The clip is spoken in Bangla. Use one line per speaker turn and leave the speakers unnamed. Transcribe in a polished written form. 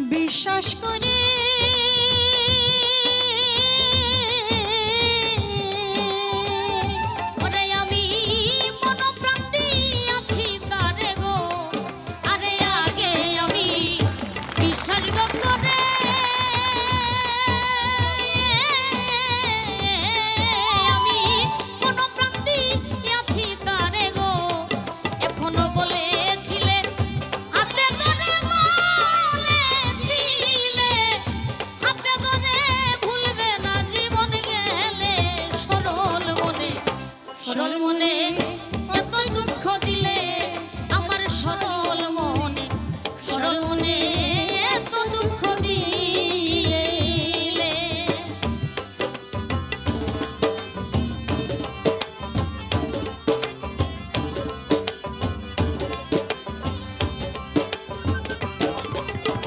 বিশ্বাস করে
ওরে আমি মন প্রাণ দিয়াছি তারে গো, আরে আগে আমি বিশ্বাস করে